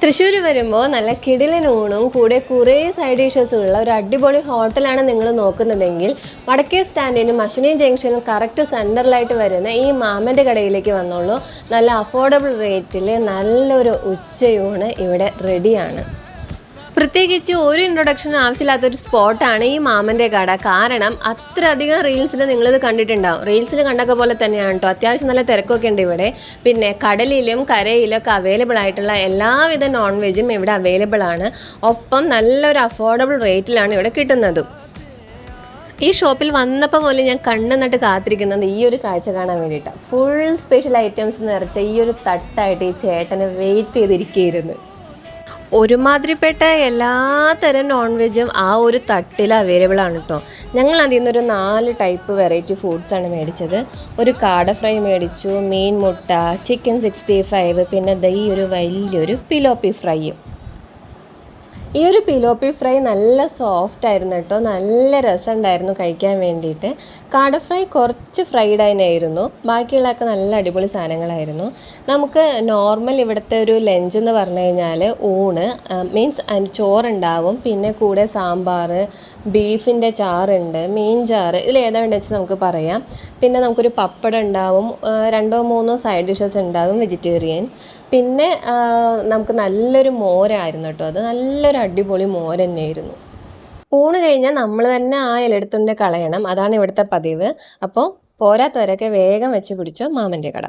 തൃശ്ശൂർ വരുമ്പോൾ നല്ല കിടിലൻ ഊണും കൂടെ കുറേ സൈഡ് ഡിഷസും ഉള്ള ഒരു അടിപൊളി ഹോട്ടലാണ് നിങ്ങൾ നോക്കുന്നതെങ്കിൽ വടക്കേ സ്റ്റാൻഡിനും അശ്വിനി ജംഗ്ഷനും കറക്റ്റ് സെൻറ്ററിലായിട്ട് വരുന്ന ഈ മാമൻ്റെ കടയിലേക്ക് വന്നോളൂ. നല്ല അഫോർഡബിൾ റേറ്റിൽ നല്ലൊരു ഉച്ചയൂണ് ഇവിടെ റെഡിയാണ്. പ്രത്യേകിച്ച് ഒരു ഇൻട്രൊഡക്ഷനും ആവശ്യമില്ലാത്തൊരു സ്പോട്ടാണ് ഈ മാമൻ്റെ കട. കാരണം അത്രയധികം റീൽസിൽ നിങ്ങളിത് കണ്ടിട്ടുണ്ടാവും. റീൽസിൽ കണ്ടൊക്കെ പോലെ തന്നെയാണ് കേട്ടോ. അത്യാവശ്യം നല്ല തിരക്കൊക്കെ ഉണ്ട് ഇവിടെ. പിന്നെ കടലിലും കരയിലൊക്കെ അവൈലബിൾ ആയിട്ടുള്ള എല്ലാവിധ നോൺ വെജും ഇവിടെ അവൈലബിൾ ആണ്. ഒപ്പം നല്ലൊരു അഫോർഡബിൾ റേറ്റിലാണ് ഇവിടെ കിട്ടുന്നതും. ഈ ഷോപ്പിൽ വന്നപ്പോൾ പോലും ഞാൻ കണ്ണുനട്ട് കാത്തിരിക്കുന്നത് ഈ ഒരു കാഴ്ച കാണാൻ വേണ്ടിയിട്ടാണ്. ഫുൾ സ്പെഷ്യൽ ഐറ്റംസ് നിറച്ച ഈ ഒരു തട്ടായിട്ട് ഈ ചേട്ടനെ വെയിറ്റ് ചെയ്തിരിക്കുകയായിരുന്നു. ഒരുമാതിരിപ്പെട്ട എല്ലാത്തരം നോൺ വെജും ആ ഒരു തട്ടിൽ അവൈലബിൾ ആണ് കേട്ടോ. ഞങ്ങൾ അതിൽ നിന്നൊരു 4 ടൈപ്പ് വെറൈറ്റി ഫുഡ്സാണ് മേടിച്ചത്. ഒരു കാട ഫ്രൈ മേടിച്ചു, മീൻ മുട്ട, ചിക്കൻ 65, പിന്നെ ഈ ഒരു വലിയൊരു പിലോപ്പി ഫ്രൈയും. ഈ ഒരു പിലോപ്പി ഫ്രൈ നല്ല സോഫ്റ്റ് ആയിരുന്നു കേട്ടോ. നല്ല രസമുണ്ടായിരുന്നു കഴിക്കാൻ വേണ്ടിയിട്ട്. കാട ഫ്രൈ കുറച്ച് ഫ്രൈഡ് തന്നെയായിരുന്നു. ബാക്കിയുള്ളതൊക്കെ നല്ല അടിപൊളി സാധനങ്ങളായിരുന്നു. നമുക്ക് നോർമൽ ഇവിടുത്തെ ഒരു ലഞ്ച് എന്ന് പറഞ്ഞു കഴിഞ്ഞാൽ ഊണ് മീൻസ് ചോറുണ്ടാവും, പിന്നെ കൂടെ സാമ്പാർ, ബീഫിൻ്റെ ചാറുണ്ട്, മീൻ ചാറ്, ഇതിൽ ഏതാ വേണ്ടത് വെച്ചാൽ നമുക്ക് പറയാം. പിന്നെ നമുക്കൊരു പപ്പടം ഉണ്ടാവും, 2-3 സൈഡ് ഡിഷസ് ഉണ്ടാവും വെജിറ്റേറിയൻ. പിന്നെ നമുക്ക് നല്ലൊരു മോരായിരുന്നു കേട്ടോ. അത് നല്ലൊരു അടിപൊളി മോര് തന്നെയായിരുന്നു. ഊണ് കഴിഞ്ഞാൽ നമ്മൾ തന്നെ ആ ഇലയെടുത്തുകൊണ്ട് കളയണം. അതാണ് ഇവിടുത്തെ പതിവ്. അപ്പോൾ പോരാത്തവരൊക്കെ വേഗം വെച്ച് പിടിച്ചോ മാമൻ്റെ കട.